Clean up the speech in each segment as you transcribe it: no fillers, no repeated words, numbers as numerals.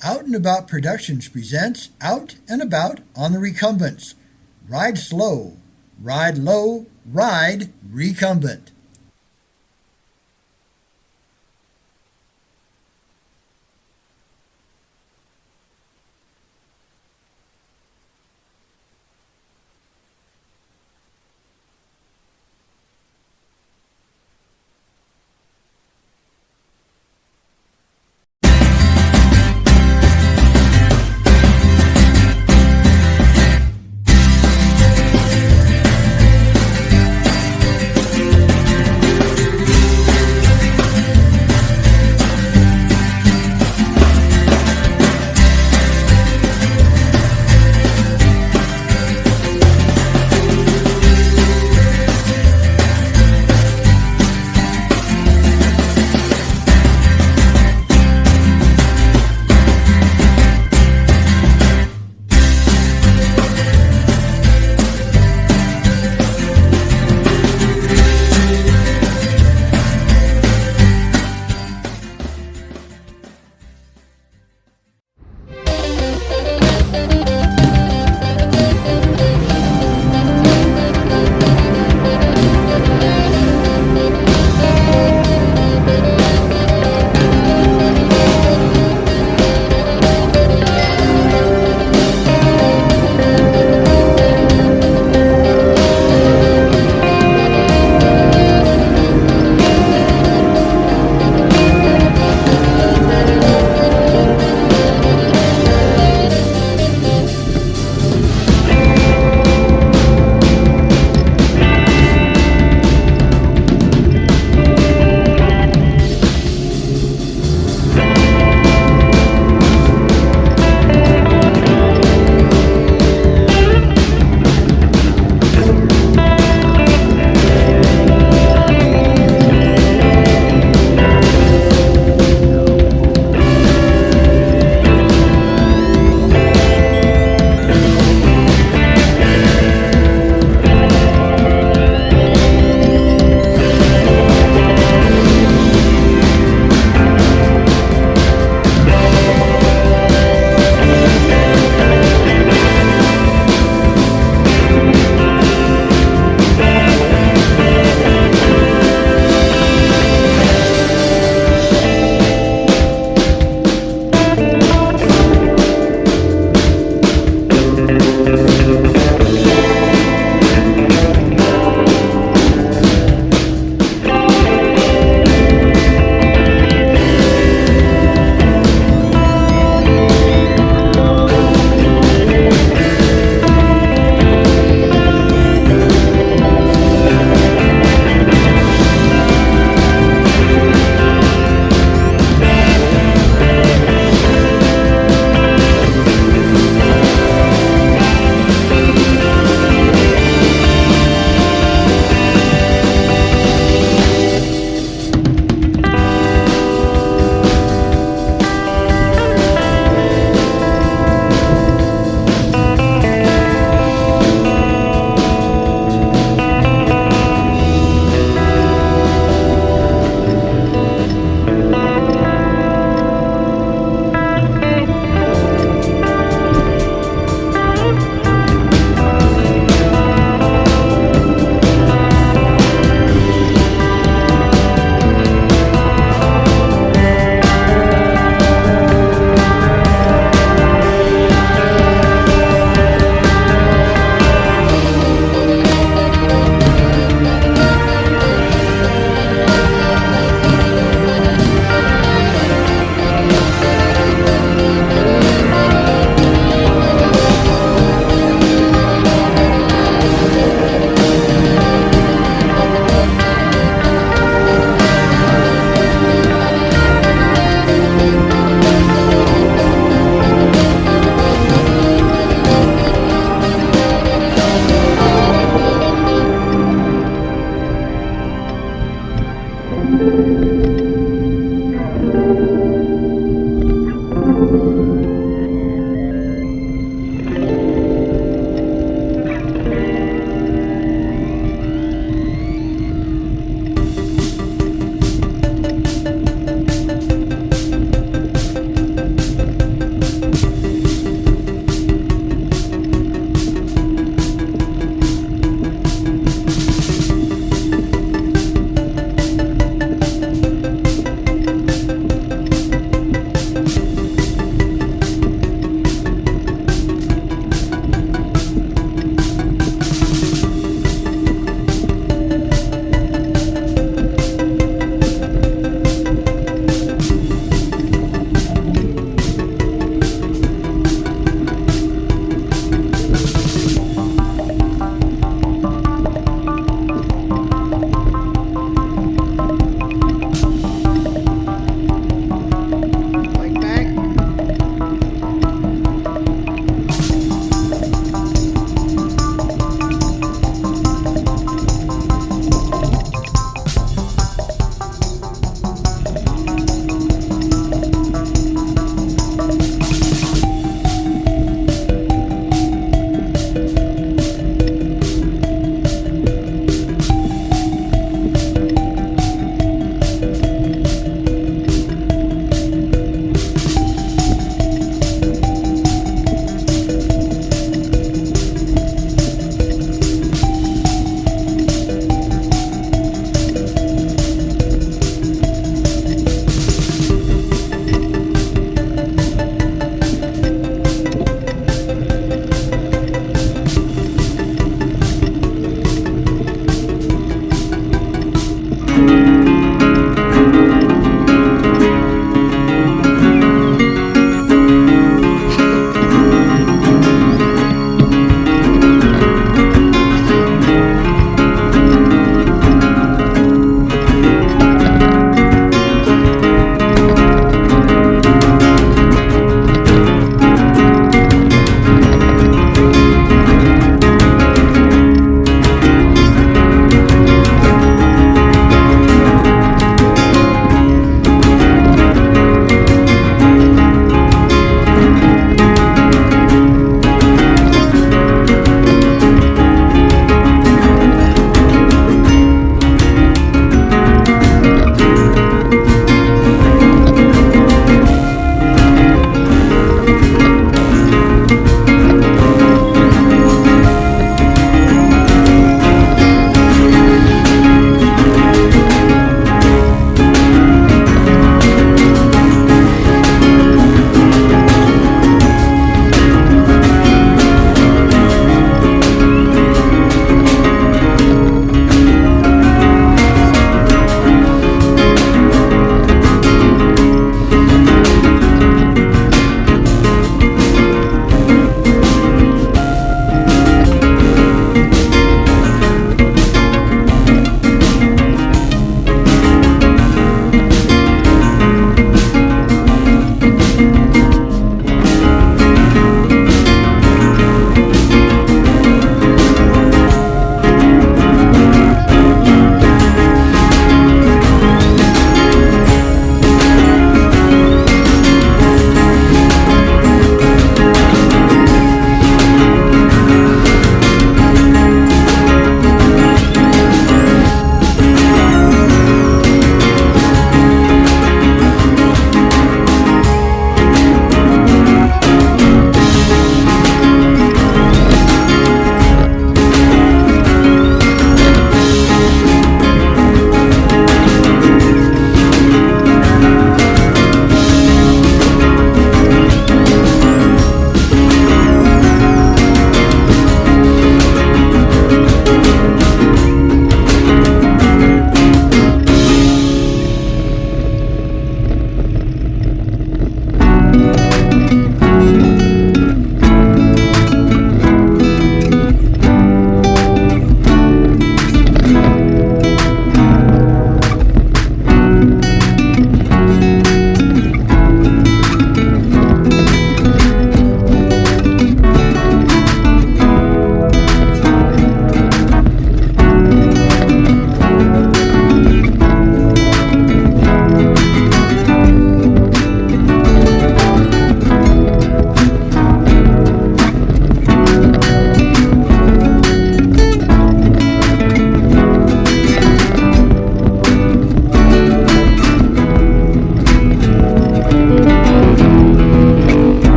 Out and About Productions presents Out and About on the Recumbents. Ride slow, ride low, ride recumbent.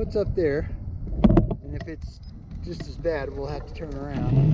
what's up there. And if it's just as bad, we'll have to turn around.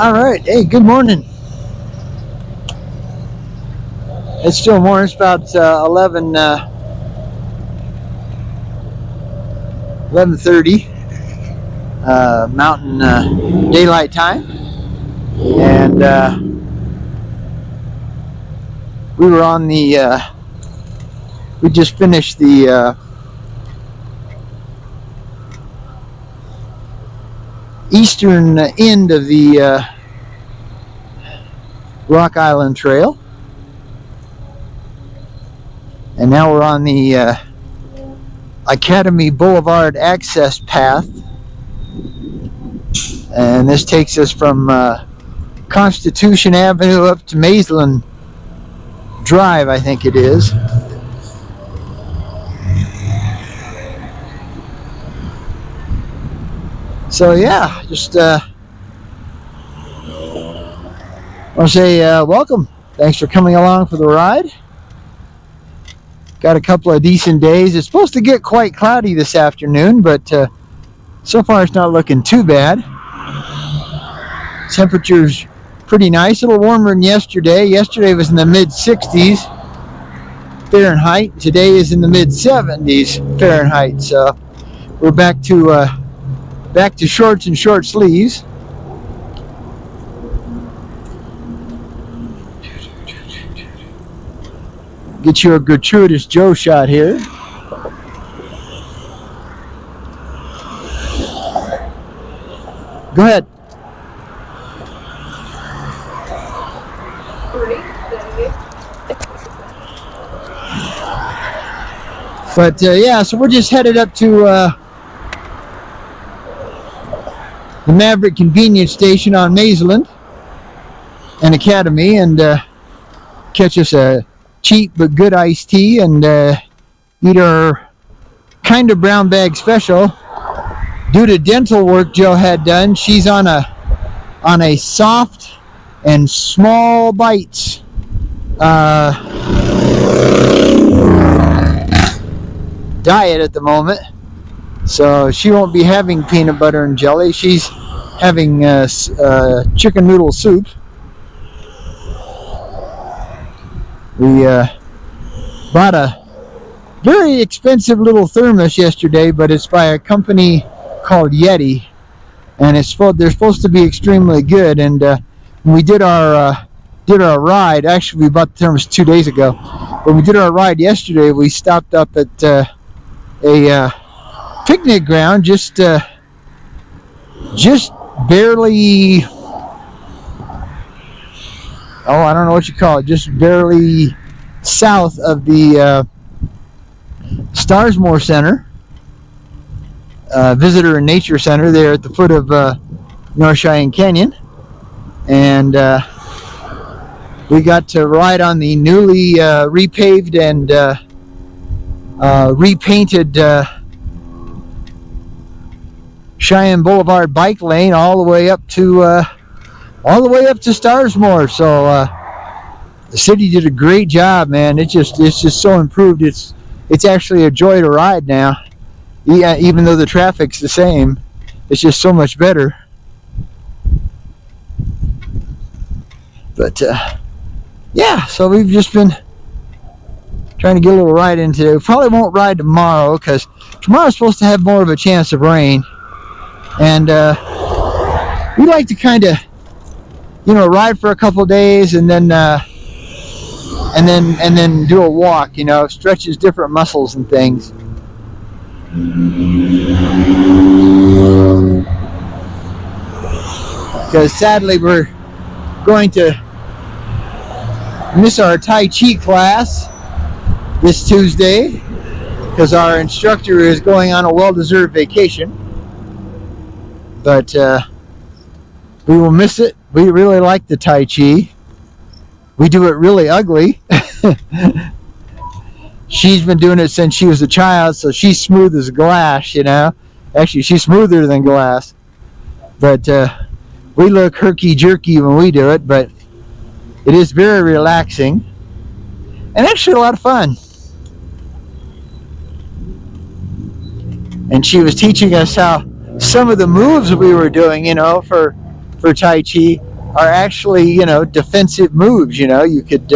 All right, hey, good morning. It's still morning. It's about 11:30 Mountain Daylight Time, and we were on the. We just finished the eastern end of the Rock Island Trail, and now we're on the Academy Boulevard access path, and this takes us from Constitution Avenue up to Maitland Drive, I think it is. So yeah, just want to say welcome. Thanks for coming along for the ride. Got a couple of decent days. It's supposed to get quite cloudy this afternoon, but so far it's not looking too bad. Temperature's pretty nice, a little warmer than yesterday. Yesterday was in the mid-60s Fahrenheit. Today is in the mid-70s Fahrenheit. So we're back to shorts and short sleeves. Get you a gratuitous Joe shot here. Go ahead. But yeah, so we're just headed up to the Maverick Convenience Station on Maitland and Academy, and catch us a cheap but good iced tea and eat our kind of brown bag special. Due to dental work Joe had done, she's on a soft and small bites diet at the moment, so she won't be having peanut butter and jelly. She's having chicken noodle soup. We bought a very expensive little thermos yesterday, but it's by a company called Yeti, and they're supposed to be extremely good. And when we did our ride, actually we bought the thermos 2 days ago. When we did our ride yesterday, we stopped up at a picnic ground just barely, I don't know what you call it, just barely south of the Starsmore Center, Visitor and Nature Center there at the foot of North Cheyenne Canyon. And we got to ride on the newly repaved and repainted Cheyenne Boulevard bike lane all the way up to Starsmore. So the city did a great job, man. It's just so improved. It's actually a joy to ride now. Yeah, even though the traffic's the same, it's just so much better. But yeah, so we've just been trying to get a little ride in today. We probably won't ride tomorrow because tomorrow's supposed to have more of a chance of rain. And we like to kind of, ride for a couple days and then do a walk. Stretches different muscles and things. Because sadly we're going to miss our Tai Chi class this Tuesday because our instructor is going on a well-deserved vacation. But we will miss it. We really like the Tai Chi. We do it really ugly. She's been doing it since she was a child, so she's smooth as glass, Actually, she's smoother than glass. But we look herky-jerky when we do it, but it is very relaxing and actually a lot of fun. And she was teaching us how some of the moves we were doing, for Tai Chi are actually, defensive moves. You could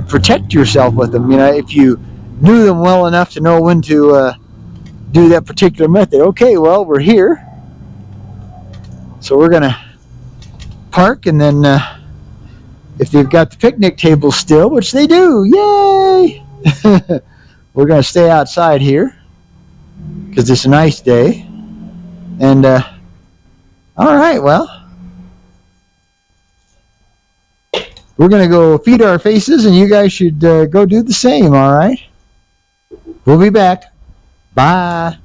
protect yourself with them, if you knew them well enough to know when to do that particular method. Okay, well, we're here. So we're going to park, and then if they've got the picnic table still, which they do, yay! We're going to stay outside here because it's a nice day. And all right, well, we're going to go feed our faces, and you guys should go do the same, all right? We'll be back. Bye.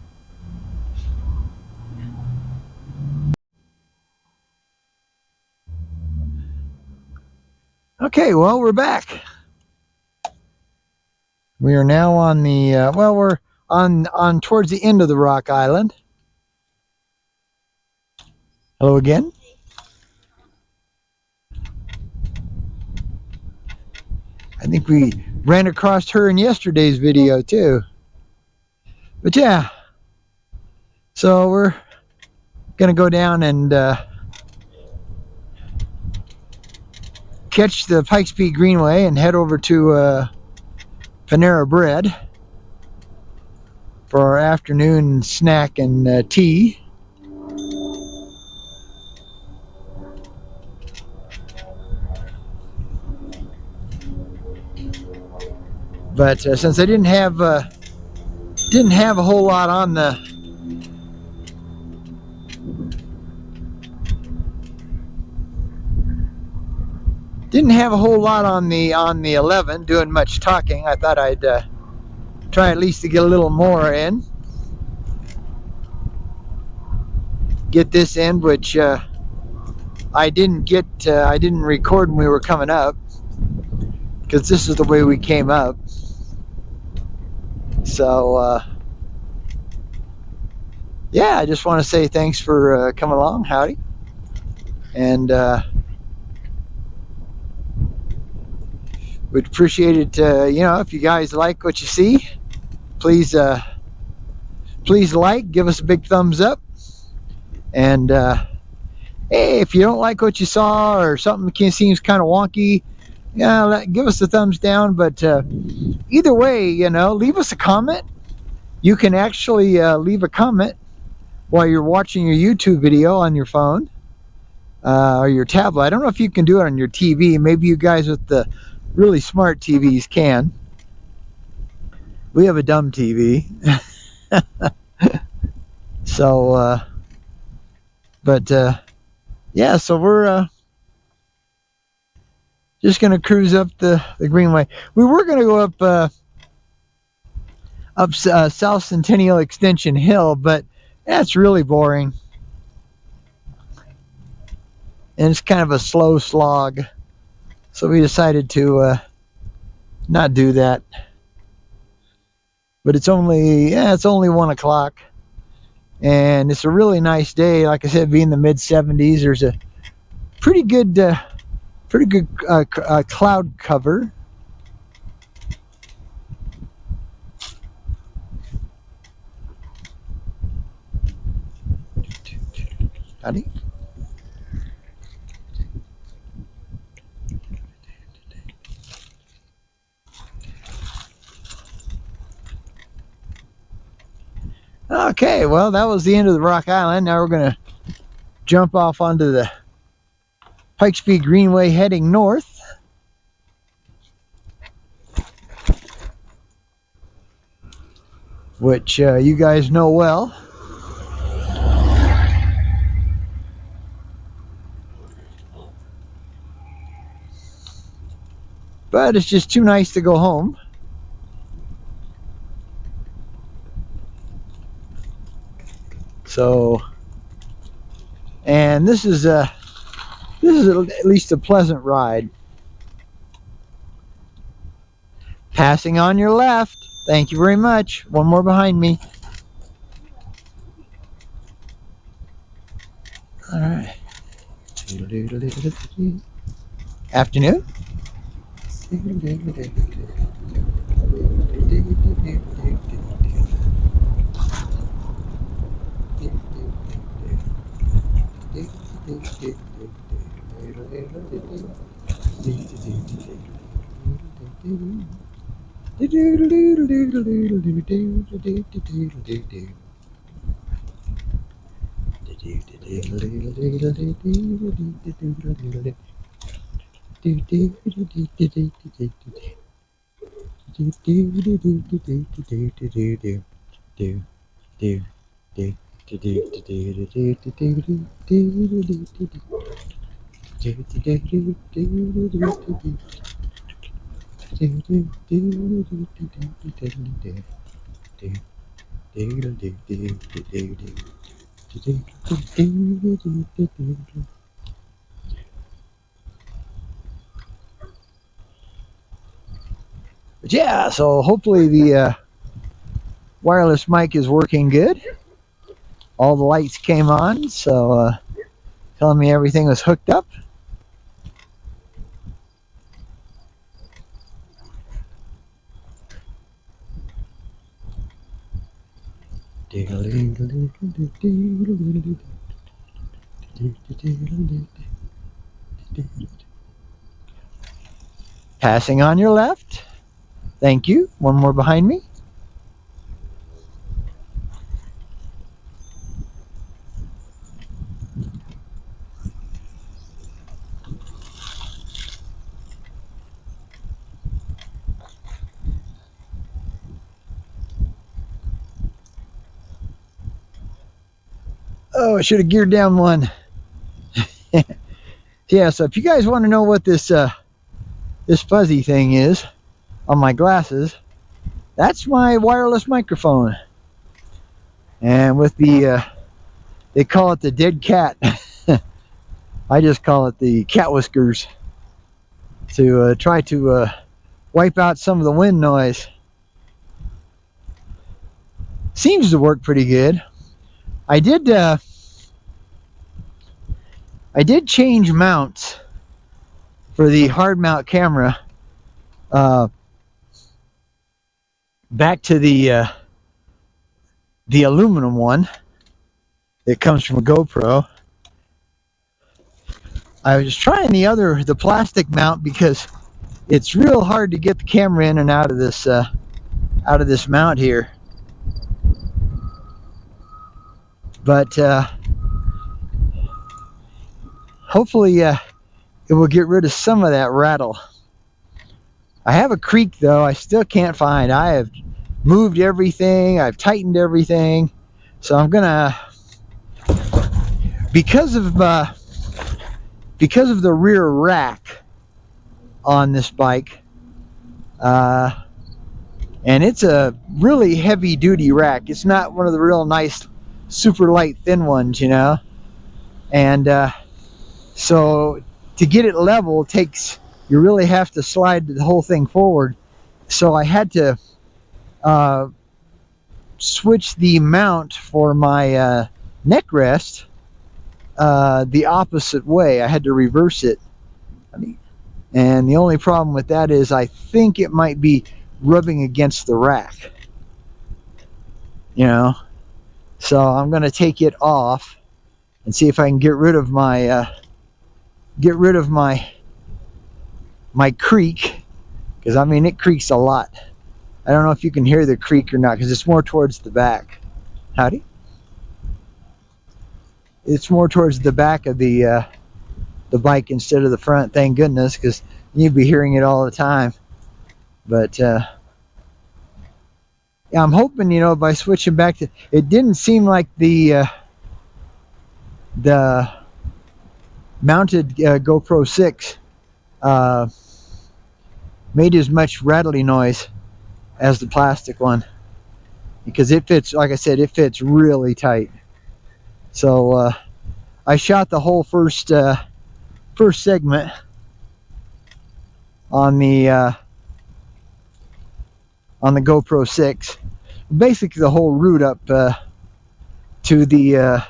Okay, well, we're back. We are now on the, we're on towards the end of the Rock Island. Hello again. I think we ran across her in yesterday's video too. But yeah, so we're gonna go down and catch the Pikes Peak Greenway and head over to Panera Bread for our afternoon snack and tea. But since I didn't have a whole lot on the on the 11 doing much talking, I thought I'd try at least to get a little more in. Get this in, which I didn't record when we were coming up, because this is the way we came up. So yeah, I just want to say thanks for coming along. Howdy. And we'd appreciate it, if you guys like what you see, please like, give us a big thumbs up. And hey, if you don't like what you saw or something seems kind of wonky, give us a thumbs down. But either way, leave us a comment. You can actually leave a comment while you're watching your YouTube video on your phone or your tablet. I don't know if you can do it on your TV. Maybe you guys with the really smart TVs can. We have a dumb TV. So yeah, so we're just gonna cruise up the Greenway. We were gonna go up up South Centennial Extension Hill, but that's really boring. And it's kind of a slow slog. So we decided to not do that. But it's only 1 o'clock. And it's a really nice day. Like I said, being the mid 70s, there's a pretty good cloud cover. Howdy. Okay, well, that was the end of the Rock Island. Now we're going to jump off onto the Pikes Peak Greenway heading north. Which you guys know well. But it's just too nice to go home. So, and this is at least a pleasant ride. Passing on your left. Thank you very much. One more behind me. All right. Afternoon. But yeah, so hopefully the wireless mic is working good. All the lights came on, so telling me everything was hooked up. Passing on your left. Thank you. One more behind me. Oh, I should have geared down one. Yeah, so if you guys want to know what this fuzzy thing is on my glasses, that's my wireless microphone. And with the they call it the dead cat. I just call it the cat whiskers, to try to wipe out some of the wind noise. Seems to work pretty good. I did change mounts for the hard mount camera back to the aluminum one that comes from a GoPro. I was trying the plastic mount because it's real hard to get the camera in and out of this mount here. But hopefully it will get rid of some of that rattle. I have a creak though I still can't find. I have moved everything, I've tightened everything, so I'm gonna, because of the rear rack on this bike, And it's a really heavy duty rack. It's not one of the real nice super light thin ones, you know. And so to get it level takes, you really have to slide the whole thing forward. So I had to switch the mount for my neck rest the opposite way. I had to reverse it. And the only problem with that is I think it might be rubbing against the rack, you know. So I'm going to take it off and see if I can get rid of my my creak, because I mean it creaks a lot. I don't know if you can hear the creak or not, because it's more towards the back. Howdy. It's more towards the back of the bike instead of the front, thank goodness, because you'd be hearing it all the time. But yeah, I'm hoping, you know, by switching back to, it didn't seem like the mounted GoPro 6 made as much rattly noise as the plastic one, because it fits, like I said, it fits really tight. So I shot the whole first segment on the GoPro 6, basically the whole route up to the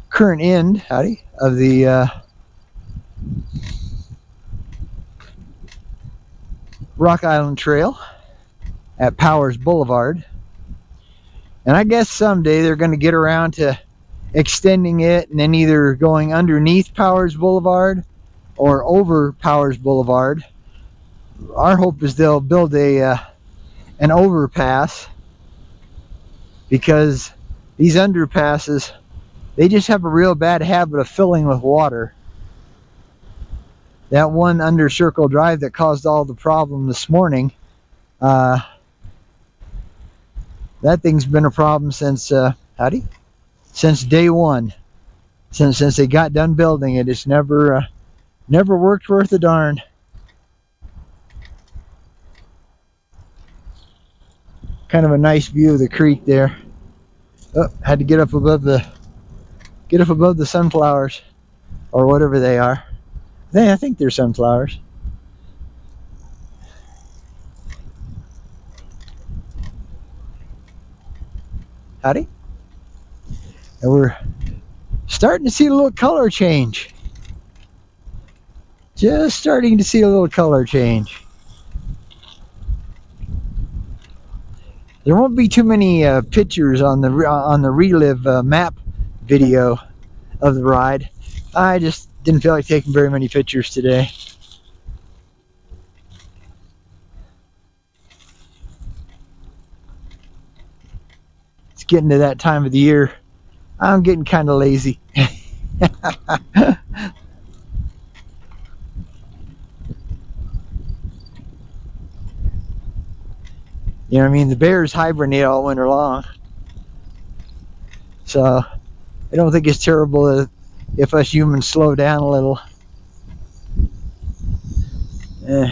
current end, of the Rock Island Trail at Powers Boulevard. And I guess someday they're going to get around to extending it and then either going underneath Powers Boulevard or over Powers Boulevard. Our hope is they'll build an overpass, because these underpasses, they just have a real bad habit of filling with water. That one under Circle Drive that caused all the problem this morning, that thing's been a problem since since day one, since they got done building it. It's never worked worth a darn. Kind of a nice view of the creek there. Oh, had to get up above the sunflowers, or whatever they are. I think they're sunflowers. Howdy. And we're starting to see a little color change. Just starting to see a little color change. There won't be too many pictures on the Relive map video of the ride. I just didn't feel like taking very many pictures today. It's getting to that time of the year. I'm getting kind of lazy. You know what I mean? The bears hibernate all winter long. So I don't think it's terrible if us humans slow down a little. You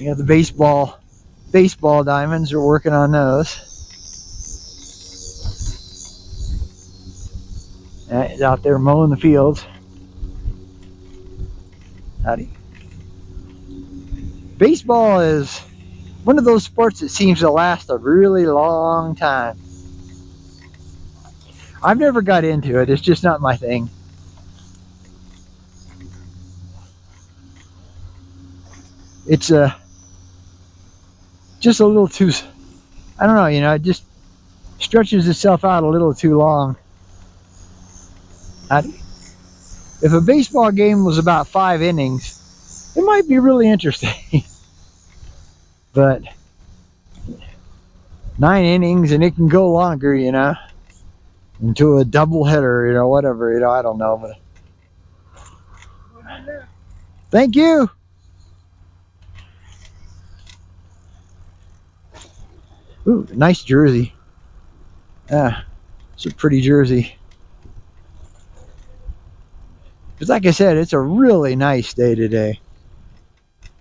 got the baseball diamonds, are working on those. He's out there mowing the fields. Howdy. Baseball is one of those sports that seems to last a really long time. I've never got into it. It's just not my thing. It's just a little too, I don't know, you know, it just stretches itself out a little too long. If a baseball game was about 5 innings, it might be really interesting. But 9 innings, and it can go longer, you know, into a double header, you know, whatever, you know, I don't know. But thank you. Ooh, nice jersey. Yeah, it's a pretty jersey. But like I said, it's a really nice day today.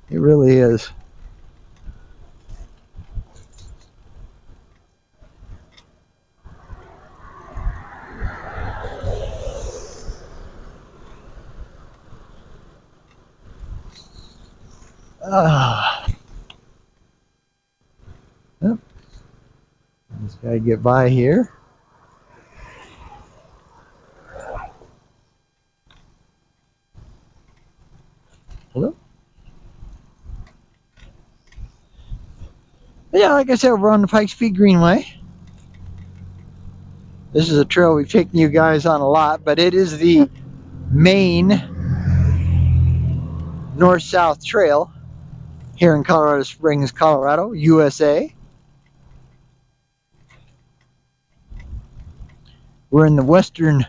It really is. Oh, just gotta get by here. Hello? Yeah, like I said, we're on the Pikes Peak Greenway. This is a trail we've taken you guys on a lot, but it is the main north-south trail here in Colorado Springs, Colorado, USA. We're in the western,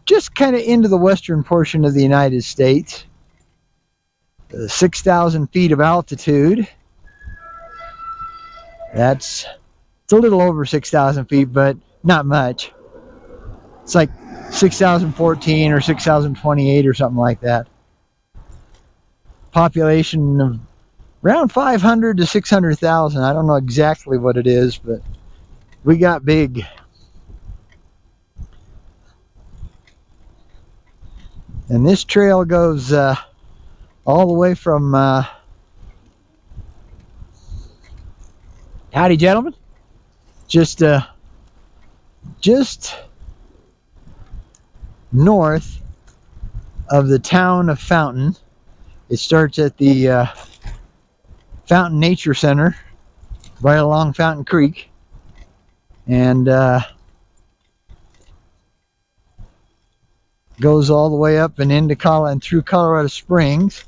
just kind of into the western portion of the United States. 6,000 feet of altitude. It's a little over 6,000 feet, but not much. It's like 6,014 or 6,028 or something like that. Population of around 500 to 600,000. I don't know exactly what it is, but we got big. And this trail goes all the way from howdy, gentlemen. Just north of the town of Fountain. It starts at the Fountain Nature Center right along Fountain Creek, and goes all the way up and into and through Colorado Springs,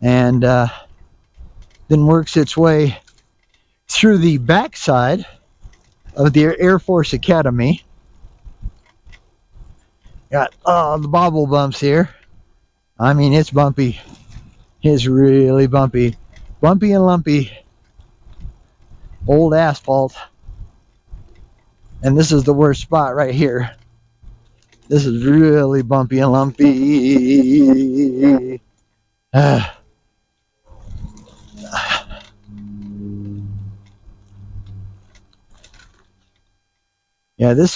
and then works its way through the backside of the Air Force Academy. Got the bobble bumps here. I mean, it's bumpy. It's really bumpy. Bumpy and lumpy. Old asphalt. And this is the worst spot right here. This is really bumpy and lumpy. Yeah, this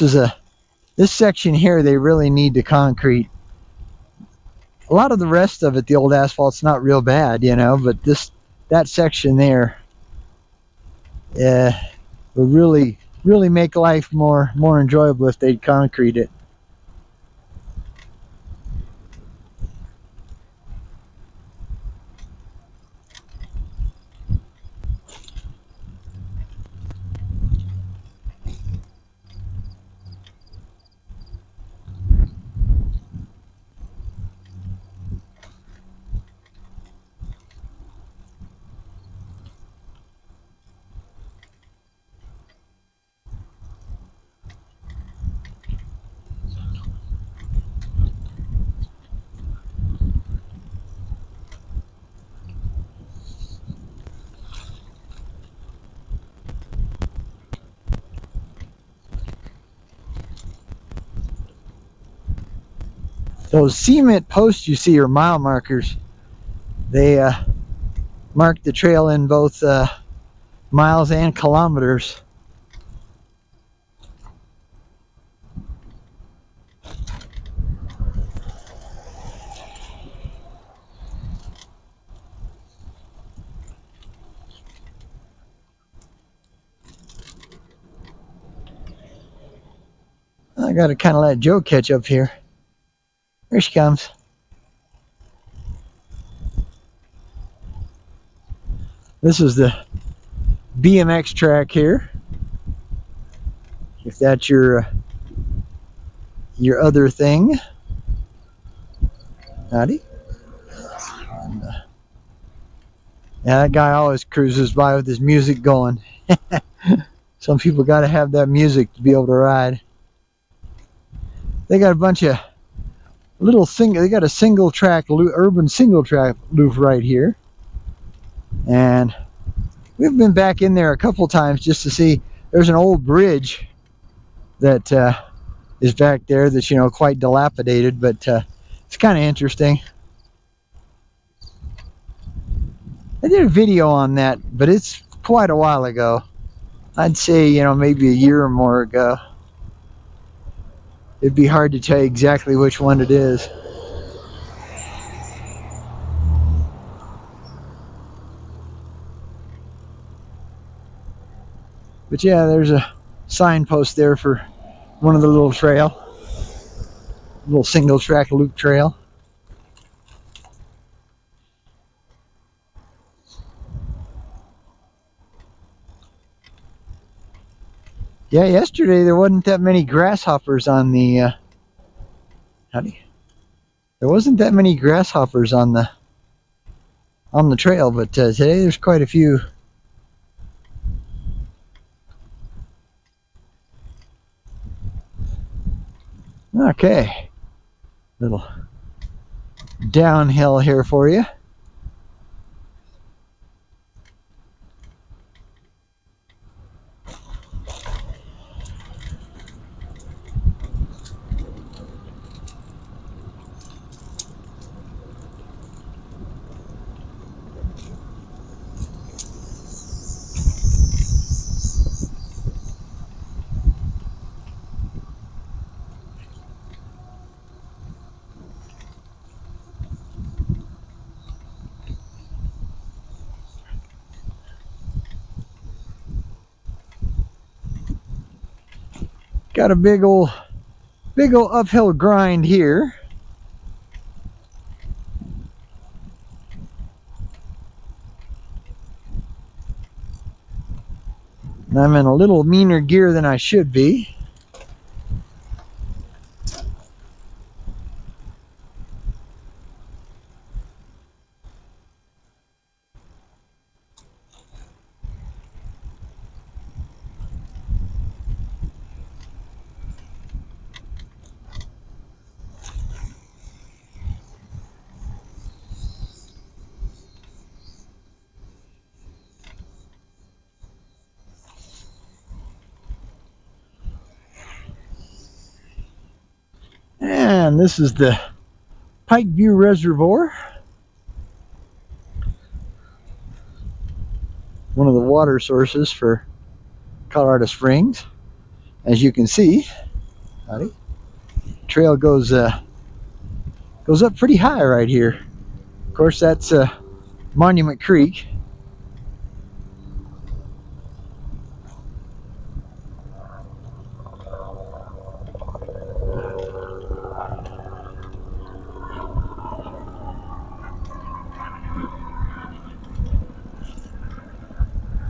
section here, they really need to concrete. A lot of the rest of it, the old asphalt's not real bad, you know, but that section there, would really make life more enjoyable if they'd concrete it. Those cement posts you see are mile markers. They mark the trail in both miles and kilometers. I gotta kind of let Joe catch up here. Here she comes. This is the BMX track here. If that's your other thing. Howdy. Yeah, that guy always cruises by with his music going. Some people got to have that music to be able to ride. They got a bunch of they got a single track, urban single track loop right here. And we've been back in there a couple times just to see. There's an old bridge that is back there that's, you know, quite dilapidated, but it's kind of interesting. I did a video on that, but it's quite a while ago. I'd say, you know, maybe a year or more ago. It'd be hard to tell you exactly which one it is. But yeah, there's a signpost there for one of the little single track loop trail. Yeah, yesterday there wasn't that many grasshoppers on the there wasn't that many grasshoppers on the trail, but today there's quite a few. Okay, little downhill here for you. Got a big old uphill grind here. And I'm in a little meaner gear than I should be. And this is the Pike View Reservoir, one of the water sources for Colorado Springs. As you can see, trail goes up pretty high right here. Of course, that's Monument Creek.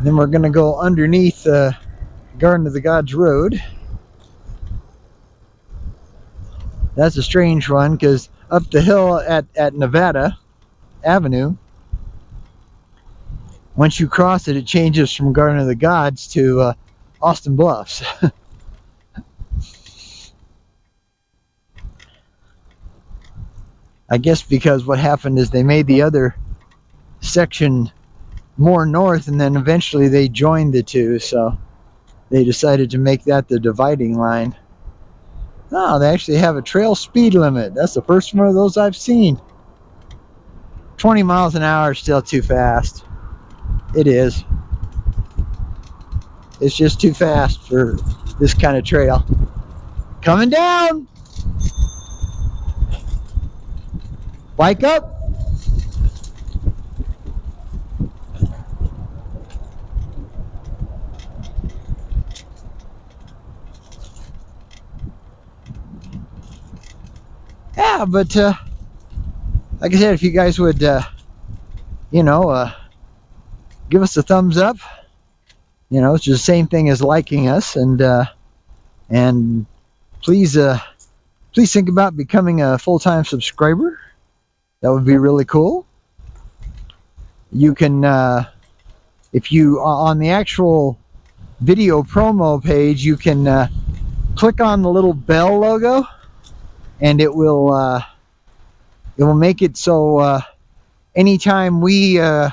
Then we're going to go underneath Garden of the Gods Road. That's a strange one because up the hill at Nevada Avenue, once you cross it, it changes from Garden of the Gods to Austin Bluffs. I guess because what happened is they made the other section more north, and then eventually they joined the two, so they decided to make that the dividing line. Oh, they actually have a trail speed limit. That's the first one of those I've seen. 20 miles an hour is still too fast. It is. It's just too fast for this kind of trail. Coming down! Bike up! Yeah, but like I said, if you guys would, give us a thumbs up, it's just the same thing as liking us, and please think about becoming a full-time subscriber. That would be really cool. You can, if you on the actual video promo page, you can click on the little bell logo. And it will make it so anytime we have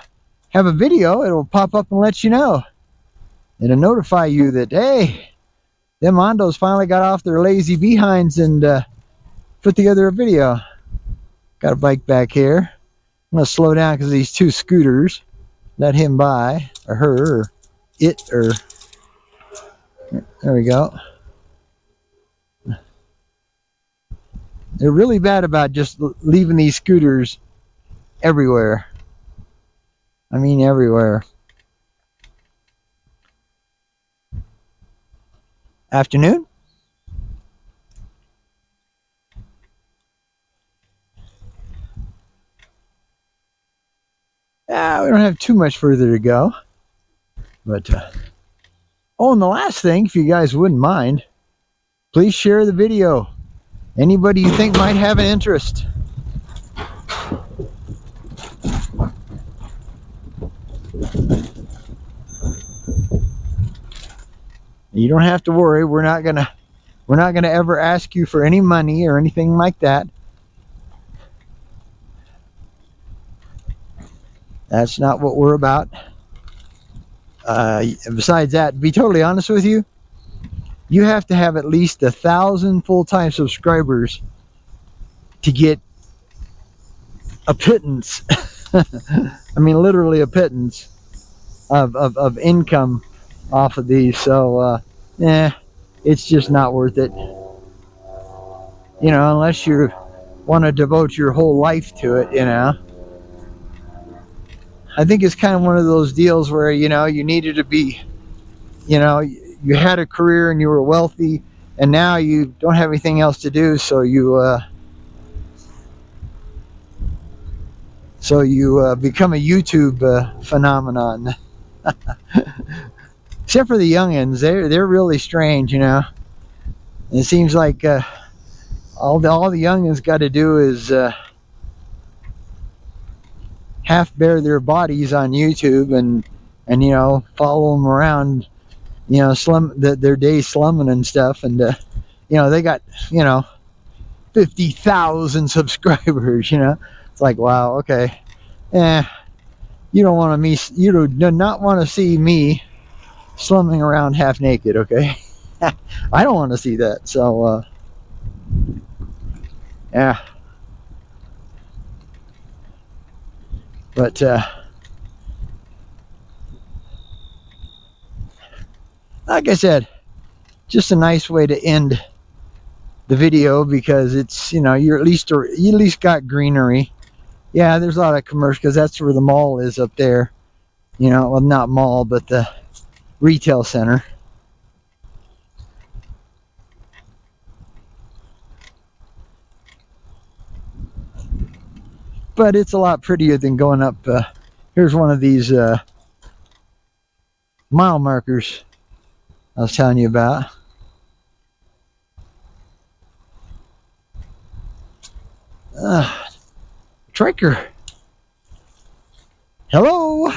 a video, it'll pop up and let you know. It'll notify you that, hey, them Mondos finally got off their lazy behinds and put together a video. Got a bike back here. I'm going to slow down because these two scooters. Let him by, or her, or it, or... There we go. They're really bad about just leaving these scooters everywhere. I mean, everywhere. afternoon. We don't have too much further to go. But, oh, and the last thing, if you guys wouldn't mind, please share the video. Anybody you think might have an interest. You don't have to worry. We're not gonna ever ask you for any money or anything like that. That's not what we're about. Besides that, to be totally honest with you, you have to have at least 1,000 full-time subscribers to get a pittance. I mean, literally a pittance of income off of these. So, it's just not worth it. You know, unless you want to devote your whole life to it, you know. I think it's kind of one of those deals where, you know, you needed to be, you know, you had a career and you were wealthy, and now you don't have anything else to do, so you become a YouTube phenomenon. Except for the youngins, they're really strange, you know. It seems like all the youngins got to do is half bare their bodies on YouTube and you know, follow them around, you know, their day slumming and stuff, and you know, they got, you know, 50,000 subscribers, you know. It's like, wow, okay. You don't want to you do not want to see me slumming around half naked, okay? I don't want to see that. So yeah. But like I said, just a nice way to end the video, because it's, you know, you at least got greenery. Yeah, there's a lot of commercial, because that's where the mall is up there, you know. Well, not mall, but the retail center. But it's a lot prettier than going up. Here's one of these mile markers I was telling you about. Triker. Hello.